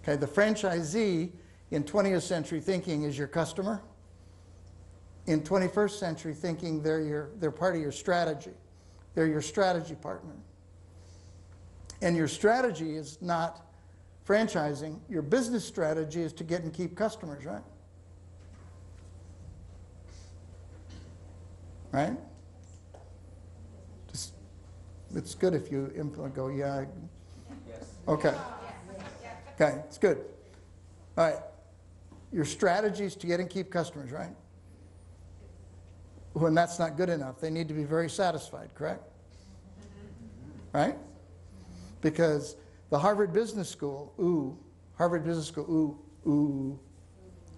Okay, the franchisee in 20th century thinking is your customer. In 21st century thinking, they're part of your strategy. They're your strategy partner. And your strategy is not franchising. Your business strategy is to get and keep customers, right? Right? Just, it's good if you go, yeah. Yes. Okay. Okay, it's good. All right. Your strategy is to get and keep customers, right? When that's not good enough, they need to be very satisfied, correct? Right? Because the Harvard Business School, ooh, Harvard Business School, ooh, ooh.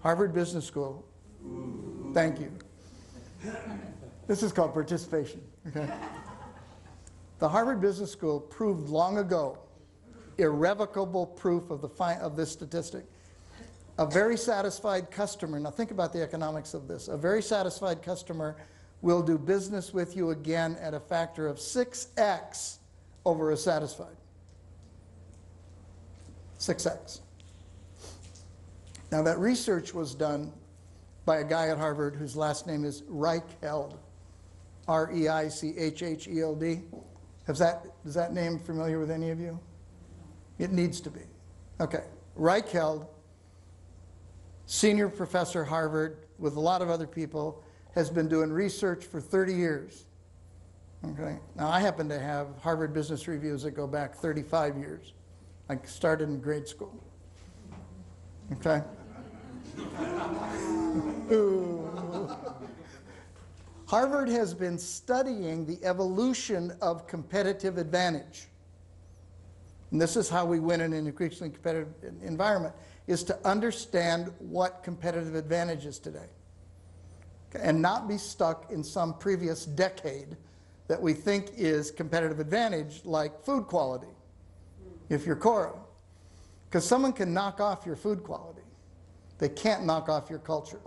Harvard Business School, ooh. Thank you. This is called participation, okay? The Harvard Business School proved long ago, irrevocable proof of this statistic. A very satisfied customer, now think about the economics of this, a very satisfied customer will do business with you again at a factor of 6x over a satisfied. 6x. Now that research was done by a guy at Harvard whose last name is Reichheld, R-E-I-C-H-H-E-L-D. Is that name familiar with any of you? It needs to be. Okay, Reichheld, senior professor at Harvard with a lot of other people, has been doing research for 30 years. Okay, now I happen to have Harvard Business Reviews that go back 35 years. I started in grade school. Okay? Ooh. Harvard has been studying the evolution of competitive advantage. And this is how we win in an increasingly competitive environment, is to understand what competitive advantage is today. Okay? And not be stuck in some previous decade that we think is competitive advantage, like food quality, if you're Cora. Because someone can knock off your food quality. They can't knock off your culture.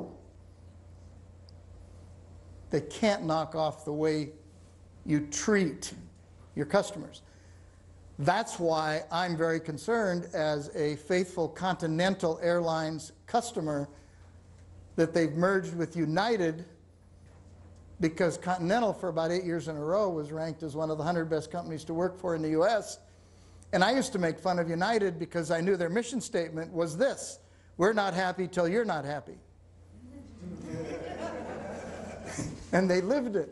They can't knock off the way you treat your customers. That's why I'm very concerned as a faithful Continental Airlines customer that they've merged with United, because Continental for about 8 years in a row was ranked as one of the 100 best companies to work for in the US. And I used to make fun of United because I knew their mission statement was this: we're not happy till you're not happy. And they lived it.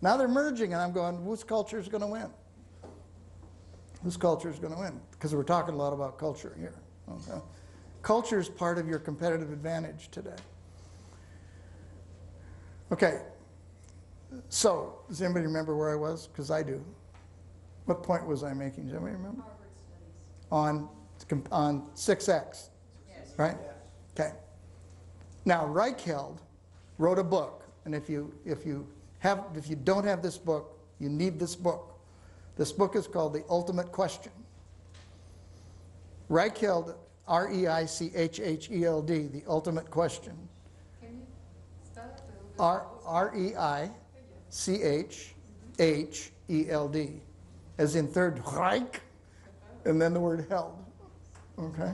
Now they're merging, and I'm going, whose culture is going to win? Whose culture is going to win? Because we're talking a lot about culture here. Okay? Culture is part of your competitive advantage today. Okay. So, does anybody remember where I was? Because I do. What point was I making? Does anybody remember? Harvard studies. On 6X, Yes. right? Okay. Now, Reichheld wrote a book. And if you don't have this book, you need this book. This book is called The Ultimate Question. Reichheld, R-E-I-C-H-H-E-L-D, The Ultimate Question. Can you spell it? R-E-I-C-H-H-E-L-D, as in Third Reich, and then the word held. Okay?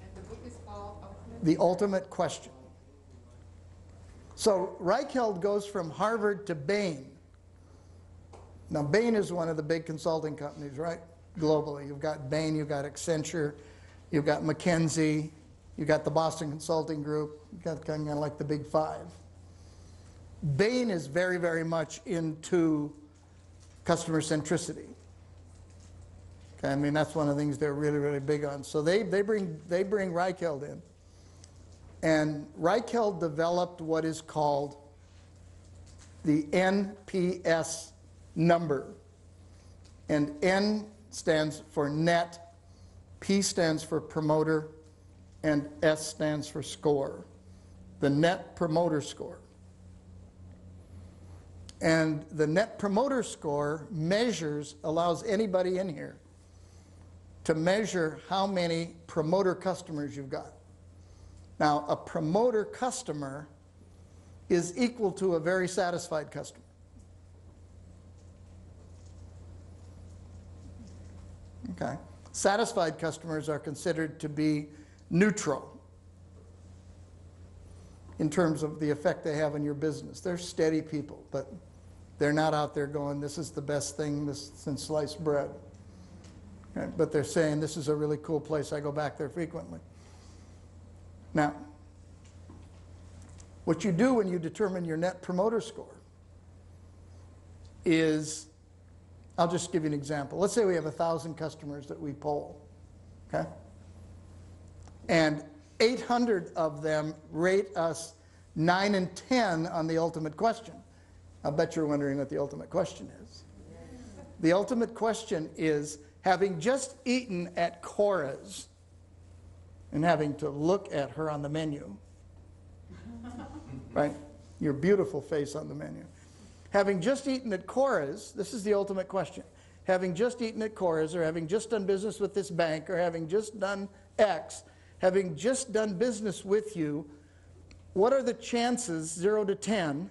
And the book is called The Ultimate Question. So Reichheld goes from Harvard to Bain. Now Bain is one of the big consulting companies, right? Globally. You've got Bain, you've got Accenture, you've got McKinsey, you've got the Boston Consulting Group, you've got kind of like the big five. Bain is very, very much into customer centricity. Okay, I mean, that's one of the things they're really, really big on. So they bring Reichheld in. And Reichheld developed what is called the NPS number. And N stands for net, P stands for promoter, and S stands for score. The Net Promoter Score. And the Net Promoter Score allows anybody in here to measure how many promoter customers you've got. Now, a promoter customer is equal to a very satisfied customer. Okay. Satisfied customers are considered to be neutral in terms of the effect they have on your business. They're steady people, but they're not out there going, this is the best thing since sliced bread. Okay? But they're saying, this is a really cool place, I go back there frequently. Now, what you do when you determine your net promoter score is, I'll just give you an example. Let's say we have 1,000 customers that we poll, okay? And 800 of them rate us 9 and 10 on the ultimate question. I'll bet you're wondering what the ultimate question is. The ultimate question is, having just eaten at Cora's and having to look at her on the menu, right? Your beautiful face on the menu. Having just eaten at Cora's, this is the ultimate question. Having just eaten at Cora's, or having just done business with this bank, or having just done X, having just done business with you, what are the chances, 0 to 10,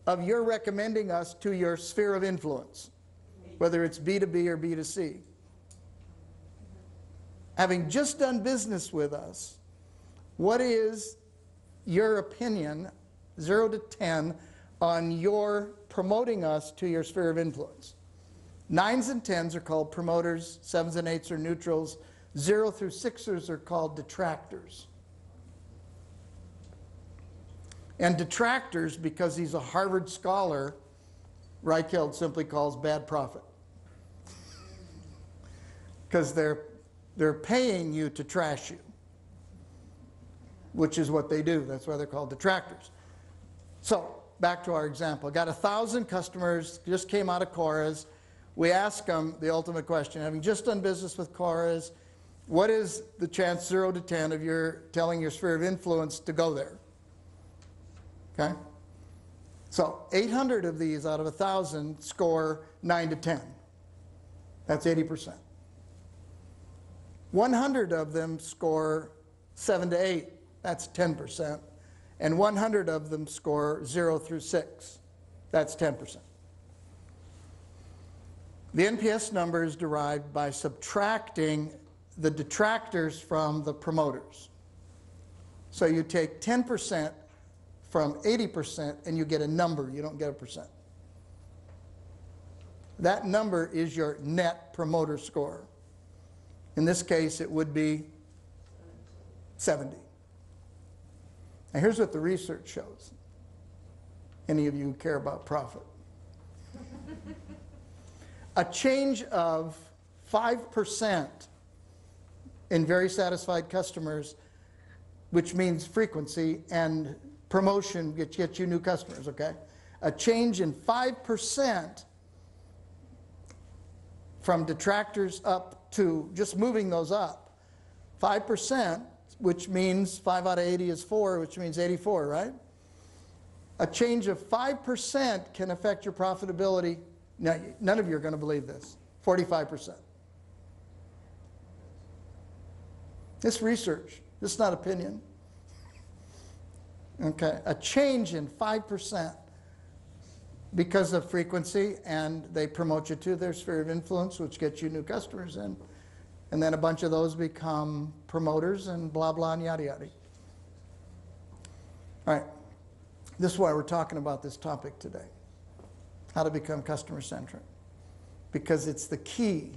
of your recommending us to your sphere of influence, whether it's B2B or B2C? Having just done business with us, what is your opinion, 0 to 10, on your promoting us to your sphere of influence? 9s and 10s are called promoters, 7s and 8s are neutrals, 0 through 6ers are called detractors. And detractors, because he's a Harvard scholar, Reichheld simply calls bad profit. Because they're paying you to trash you, which is what they do. That's why they're called detractors. So, back to our example. Got 1,000 customers, just came out of Cora's. We ask them the ultimate question, having just done business with Cora's, what is the chance, 0 to 10, of your telling your sphere of influence to go there? Okay? So 800 of these out of 1,000 score 9 to 10. That's 80%. 100 of them score 7 to 8. That's 10%. And 100 of them score 0 through 6. That's 10%. The NPS number is derived by subtracting the detractors from the promoters. So you take 10% from 80% and you get a number, you don't get a percent. That number is your net promoter score. In this case, it would be 70. Now here's what the research shows. Any of you who care about profit. A change of 5% in very satisfied customers, which means frequency, and promotion gets you new customers, okay? A change in 5% from detractors up to just moving those up. 5%, which means 5 out of 80 is 4, which means 84, right? A change of 5% can affect your profitability. Now, none of you are going to believe this. 45%. This research, this is not opinion. Okay, a change in 5% because of frequency, and they promote you to their sphere of influence, which gets you new customers in. And then a bunch of those become promoters and blah, blah, and yada, yada. All right, this is why we're talking about this topic today. How to become customer-centric. Because it's the key